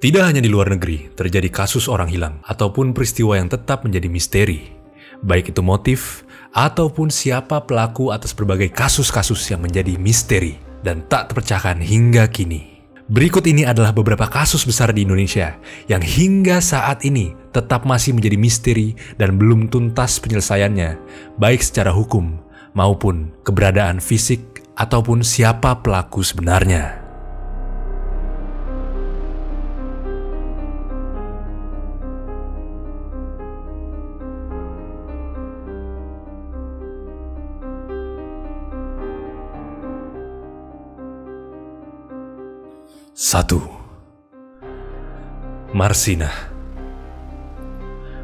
Tidak hanya di luar negeri terjadi kasus orang hilang ataupun peristiwa yang tetap menjadi misteri, baik itu motif ataupun siapa pelaku atas berbagai kasus-kasus yang menjadi misteri dan tak terpecahkan hingga kini. Berikut ini adalah beberapa kasus besar di Indonesia yang hingga saat ini tetap masih menjadi misteri dan belum tuntas penyelesaiannya, baik secara hukum maupun keberadaan fisik ataupun siapa pelaku sebenarnya. Satu, Marsina.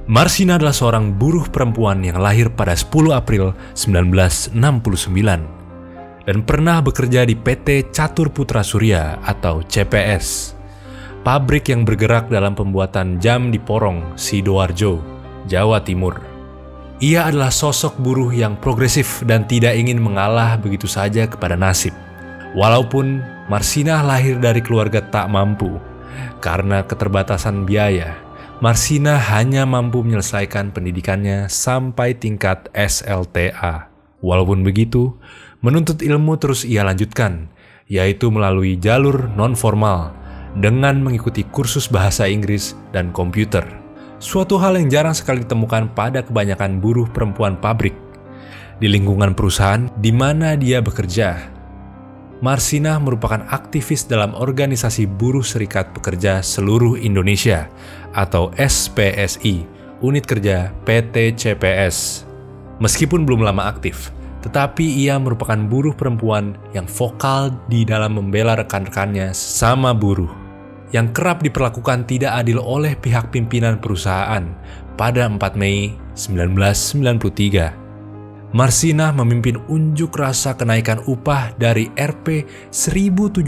Marsina adalah seorang buruh perempuan yang lahir pada 10 April 1969 dan pernah bekerja di PT Catur Putra Surya atau CPS, pabrik yang bergerak dalam pembuatan jam di Porong, Sidoarjo, Jawa Timur. Ia adalah sosok buruh yang progresif dan tidak ingin mengalah begitu saja kepada nasib. Walaupun Marsina lahir dari keluarga tak mampu, karena keterbatasan biaya, Marsina hanya mampu menyelesaikan pendidikannya sampai tingkat SLTA. Walaupun begitu, menuntut ilmu terus ia lanjutkan, yaitu melalui jalur non-formal dengan mengikuti kursus bahasa Inggris dan komputer. Suatu hal yang jarang sekali ditemukan pada kebanyakan buruh perempuan pabrik. Di lingkungan perusahaan di mana dia bekerja, Marsina merupakan aktivis dalam Organisasi Buruh Serikat Pekerja Seluruh Indonesia atau SPSI, unit kerja PT CPS. Meskipun belum lama aktif, tetapi ia merupakan buruh perempuan yang vokal di dalam membela rekan-rekannya sesama buruh, yang kerap diperlakukan tidak adil oleh pihak pimpinan perusahaan pada 4 Mei 1993. Marsina memimpin unjuk rasa kenaikan upah dari Rp 1.700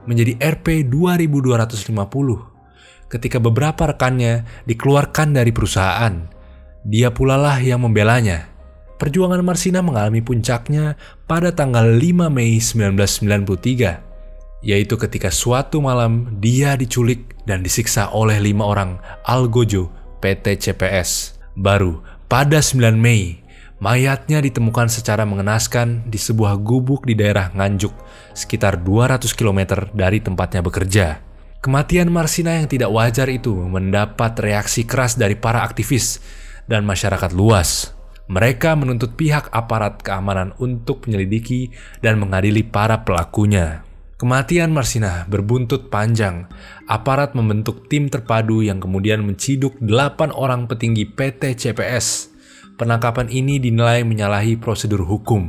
menjadi Rp 2.250. Ketika beberapa rekannya dikeluarkan dari perusahaan, dia pula lah yang membelanya. Perjuangan Marsina mengalami puncaknya pada tanggal 5 Mei 1993, yaitu ketika suatu malam dia diculik dan disiksa oleh 5 orang algojo PT CPS. Baru pada 9 Mei, mayatnya ditemukan secara mengenaskan di sebuah gubuk di daerah Nganjuk, sekitar 200 km dari tempatnya bekerja. Kematian Marsina yang tidak wajar itu mendapat reaksi keras dari para aktivis dan masyarakat luas. Mereka menuntut pihak aparat keamanan untuk menyelidiki dan mengadili para pelakunya. Kematian Marsina berbuntut panjang. Aparat membentuk tim terpadu yang kemudian menciduk 8 orang petinggi PT CPS. Penangkapan ini dinilai menyalahi prosedur hukum.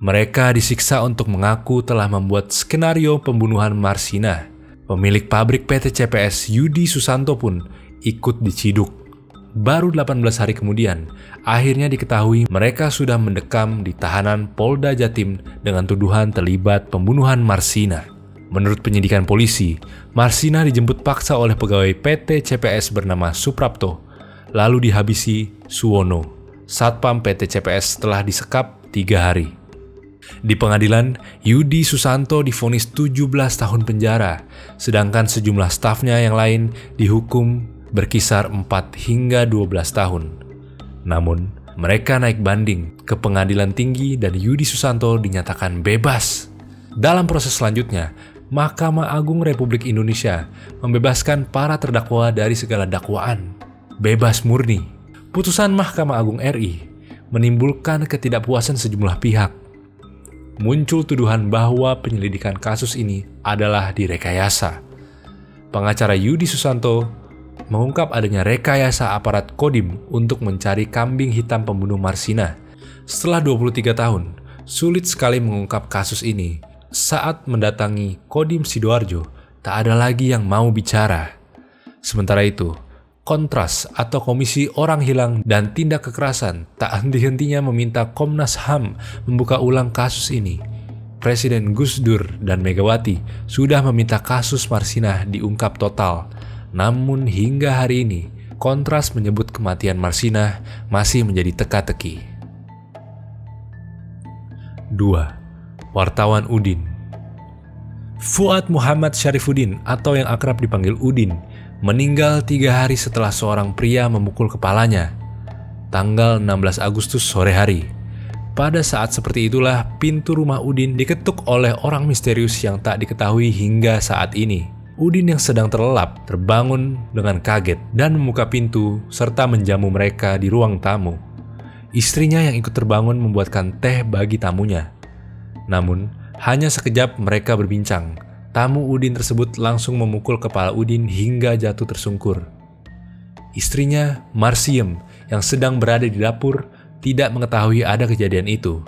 Mereka disiksa untuk mengaku telah membuat skenario pembunuhan Marsina. Pemilik pabrik PT CPS Yudi Susanto pun ikut diciduk. Baru 18 hari kemudian, akhirnya diketahui mereka sudah mendekam di tahanan Polda Jatim dengan tuduhan terlibat pembunuhan Marsina. Menurut penyidikan polisi, Marsina dijemput paksa oleh pegawai PT CPS bernama Suprapto, lalu dihabisi Suwono, satpam PT CPS, setelah disekap 3 hari. Di pengadilan, Yudi Susanto divonis 17 tahun penjara, sedangkan sejumlah stafnya yang lain dihukum berkisar 4 hingga 12 tahun. Namun, mereka naik banding ke pengadilan tinggi dan Yudi Susanto dinyatakan bebas. Dalam proses selanjutnya, Mahkamah Agung Republik Indonesia membebaskan para terdakwa dari segala dakwaan. Bebas murni. Putusan Mahkamah Agung RI menimbulkan ketidakpuasan sejumlah pihak. Muncul tuduhan bahwa penyelidikan kasus ini adalah direkayasa. Pengacara Yudi Susanto mengungkap adanya rekayasa aparat Kodim untuk mencari kambing hitam pembunuh Marsina. Setelah 23 tahun, sulit sekali mengungkap kasus ini. Saat mendatangi Kodim Sidoarjo, tak ada lagi yang mau bicara. Sementara itu, Kontras atau Komisi Orang Hilang dan Tindak Kekerasan tak henti-hentinya meminta Komnas HAM membuka ulang kasus ini. Presiden Gus Dur dan Megawati sudah meminta kasus Marsina diungkap total. Namun hingga hari ini, Kontras menyebut kematian Marsina masih menjadi teka-teki. 2. Wartawan Udin. Fuad Muhammad Syarifuddin atau yang akrab dipanggil Udin meninggal 3 hari setelah seorang pria memukul kepalanya. Tanggal 16 Agustus sore hari. Pada saat seperti itulah pintu rumah Udin diketuk oleh orang misterius yang tak diketahui hingga saat ini. Udin yang sedang terlelap terbangun dengan kaget dan membuka pintu serta menjamu mereka di ruang tamu. Istrinya yang ikut terbangun membuatkan teh bagi tamunya. Namun, hanya sekejap mereka berbincang. Tamu Udin tersebut langsung memukul kepala Udin hingga jatuh tersungkur. Istrinya, Marsiem, yang sedang berada di dapur, tidak mengetahui ada kejadian itu.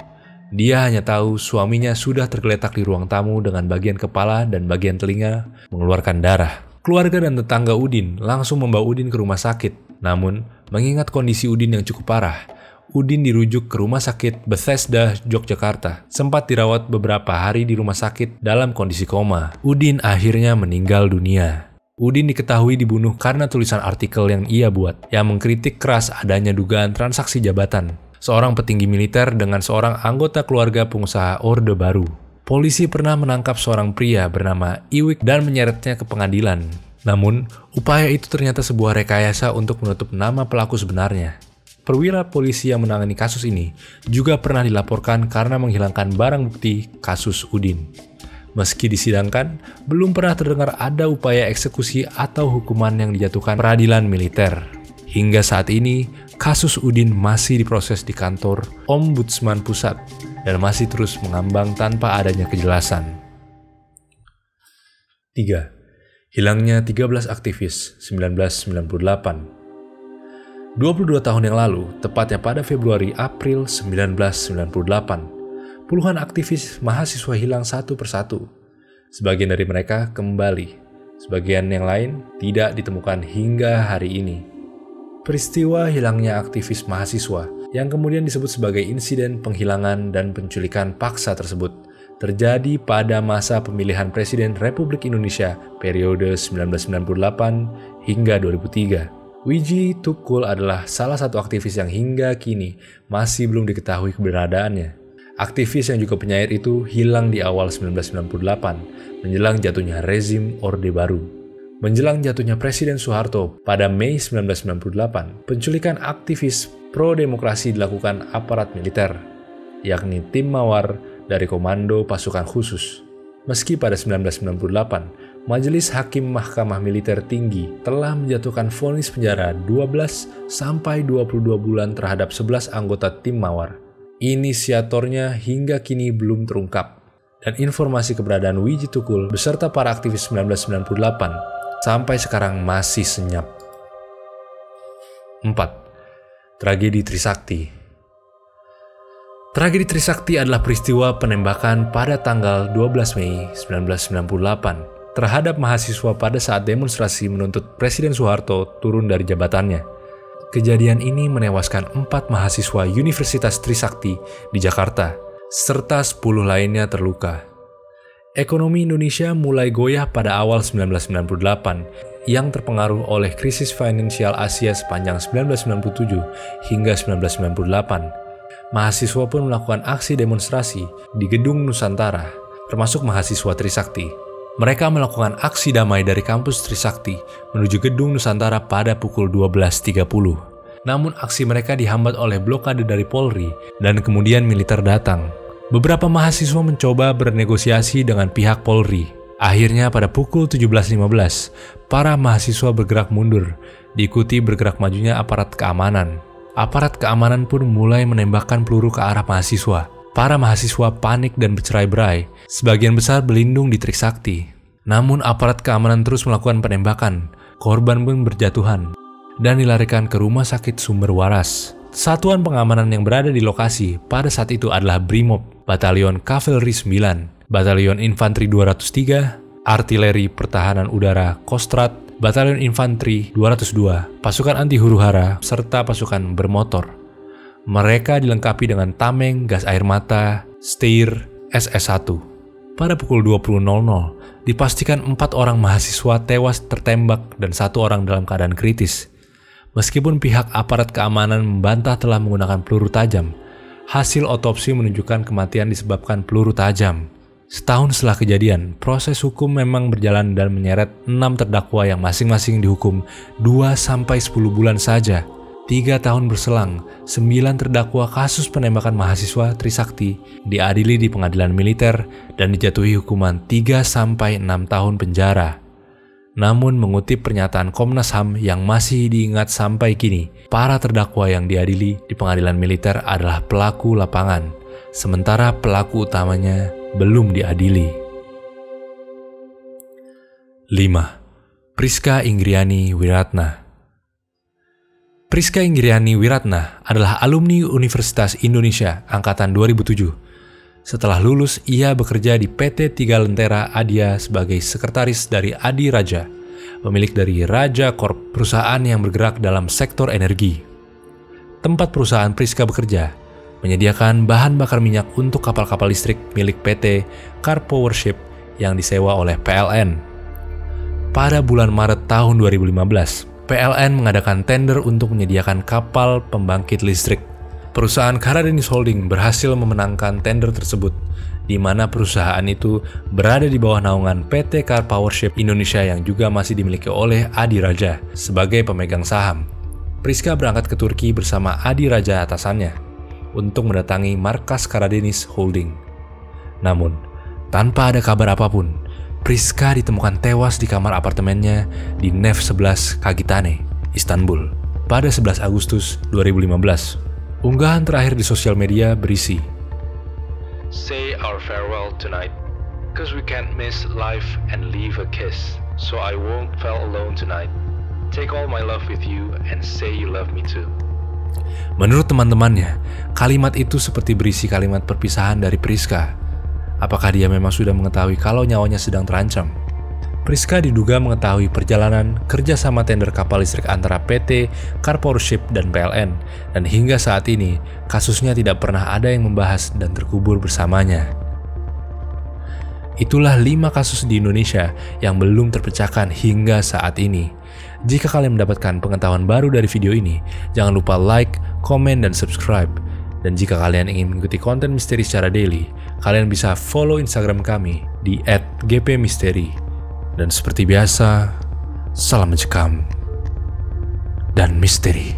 Dia hanya tahu suaminya sudah tergeletak di ruang tamu dengan bagian kepala dan bagian telinga mengeluarkan darah. Keluarga dan tetangga Udin langsung membawa Udin ke rumah sakit. Namun, mengingat kondisi Udin yang cukup parah, Udin dirujuk ke rumah sakit Bethesda, Yogyakarta. Sempat dirawat beberapa hari di rumah sakit dalam kondisi koma. Udin akhirnya meninggal dunia. Udin diketahui dibunuh karena tulisan artikel yang ia buat, yang mengkritik keras adanya dugaan transaksi jabatan seorang petinggi militer dengan seorang anggota keluarga pengusaha Orde Baru. Polisi pernah menangkap seorang pria bernama Iwik dan menyeretnya ke pengadilan. Namun, upaya itu ternyata sebuah rekayasa untuk menutup nama pelaku sebenarnya. Perwira polisi yang menangani kasus ini juga pernah dilaporkan karena menghilangkan barang bukti kasus Udin. Meski disidangkan, belum pernah terdengar ada upaya eksekusi atau hukuman yang dijatuhkan peradilan militer. Hingga saat ini, kasus Udin masih diproses di kantor Ombudsman Pusat dan masih terus mengambang tanpa adanya kejelasan. 3. Hilangnya 13 aktivis 1998. 22 tahun yang lalu, tepatnya pada Februari-April 1998, puluhan aktivis mahasiswa hilang satu persatu. Sebagian dari mereka kembali, sebagian yang lain tidak ditemukan hingga hari ini. Peristiwa hilangnya aktivis mahasiswa yang kemudian disebut sebagai insiden penghilangan dan penculikan paksa tersebut terjadi pada masa pemilihan Presiden Republik Indonesia periode 1998 hingga 2003. Wiji Tukul adalah salah satu aktivis yang hingga kini masih belum diketahui keberadaannya. Aktivis yang juga penyair itu hilang di awal 1998 menjelang jatuhnya rezim Orde Baru. Menjelang jatuhnya Presiden Soeharto pada Mei 1998, penculikan aktivis pro-demokrasi dilakukan aparat militer, yakni tim Mawar dari Komando Pasukan Khusus. Meski pada 1998, Majelis Hakim Mahkamah Militer Tinggi telah menjatuhkan vonis penjara 12 sampai 22 bulan terhadap 11 anggota tim Mawar. Inisiatornya hingga kini belum terungkap, dan informasi keberadaan Wiji Tukul beserta para aktivis 1998 sampai sekarang masih senyap. 4. Tragedi Trisakti. Tragedi Trisakti adalah peristiwa penembakan pada tanggal 12 Mei 1998 terhadap mahasiswa pada saat demonstrasi menuntut Presiden Soeharto turun dari jabatannya. Kejadian ini menewaskan 4 mahasiswa Universitas Trisakti di Jakarta, serta 10 lainnya terluka. Ekonomi Indonesia mulai goyah pada awal 1998 yang terpengaruh oleh krisis finansial Asia sepanjang 1997 hingga 1998. Mahasiswa pun melakukan aksi demonstrasi di Gedung Nusantara, termasuk mahasiswa Trisakti. Mereka melakukan aksi damai dari kampus Trisakti menuju Gedung Nusantara pada pukul 12.30. Namun aksi mereka dihambat oleh blokade dari Polri dan kemudian militer datang. Beberapa mahasiswa mencoba bernegosiasi dengan pihak Polri. Akhirnya pada pukul 17.15, para mahasiswa bergerak mundur, diikuti bergerak majunya aparat keamanan. Aparat keamanan pun mulai menembakkan peluru ke arah mahasiswa. Para mahasiswa panik dan bercerai-berai, sebagian besar berlindung di Trisakti. Namun aparat keamanan terus melakukan penembakan, korban pun berjatuhan, dan dilarikan ke Rumah Sakit Sumber Waras. Satuan pengamanan yang berada di lokasi pada saat itu adalah Brimob, Batalion Kavaleri 9, Batalion Infanteri 203, Artileri Pertahanan Udara Kostrat, Batalion Infanteri 202, pasukan anti huru-hara, serta pasukan bermotor. Mereka dilengkapi dengan tameng, gas air mata, Steyr, SS-1. Pada pukul 20.00, dipastikan 4 orang mahasiswa tewas tertembak dan 1 orang dalam keadaan kritis. Meskipun pihak aparat keamanan membantah telah menggunakan peluru tajam, hasil otopsi menunjukkan kematian disebabkan peluru tajam. Setahun setelah kejadian, proses hukum memang berjalan dan menyeret 6 terdakwa yang masing-masing dihukum 2-10 bulan saja. 3 tahun berselang, 9 terdakwa kasus penembakan mahasiswa Trisakti diadili di pengadilan militer dan dijatuhi hukuman 3-6 tahun penjara. Namun mengutip pernyataan Komnas HAM yang masih diingat sampai kini, para terdakwa yang diadili di pengadilan militer adalah pelaku lapangan, sementara pelaku utamanya belum diadili. 5. Priska Inggriani Wiratna. Priska Inggriani Wiratna adalah alumni Universitas Indonesia angkatan 2007. Setelah lulus, ia bekerja di PT Tiga Lentera Adia sebagai sekretaris dari Adi Raja, pemilik dari Raja Corp, perusahaan yang bergerak dalam sektor energi. Tempat perusahaan Priska bekerja menyediakan bahan bakar minyak untuk kapal-kapal listrik milik PT Car Powership yang disewa oleh PLN. Pada bulan Maret tahun 2015, PLN mengadakan tender untuk menyediakan kapal pembangkit listrik. Perusahaan Karadinis Holding berhasil memenangkan tender tersebut, di mana perusahaan itu berada di bawah naungan PT Car Powership Indonesia yang juga masih dimiliki oleh Adi Raja sebagai pemegang saham. Priska berangkat ke Turki bersama Adi Raja atasannya untuk mendatangi markas Karadinis Holding. Namun, tanpa ada kabar apapun, Priska ditemukan tewas di kamar apartemennya di Nev 11 Kagitane, Istanbul, pada 11 Agustus 2015. Unggahan terakhir di sosial media berisi, "Say our farewell tonight, cause we can't miss life and leave a kiss, so I won't feel alone tonight. Take all my love with you and say you love me too." Menurut teman-temannya, kalimat itu seperti berisi kalimat perpisahan dari Priska. Apakah dia memang sudah mengetahui kalau nyawanya sedang terancam? Priska diduga mengetahui perjalanan kerjasama tender kapal listrik antara PT Car Powership dan PLN, dan hingga saat ini kasusnya tidak pernah ada yang membahas dan terkubur bersamanya. Itulah 5 kasus di Indonesia yang belum terpecahkan hingga saat ini. Jika kalian mendapatkan pengetahuan baru dari video ini, jangan lupa like, komen, dan subscribe. Dan jika kalian ingin mengikuti konten misteri secara daily, kalian bisa follow Instagram kami di @gpmisteri. Dan seperti biasa, salam mencekam dan misteri.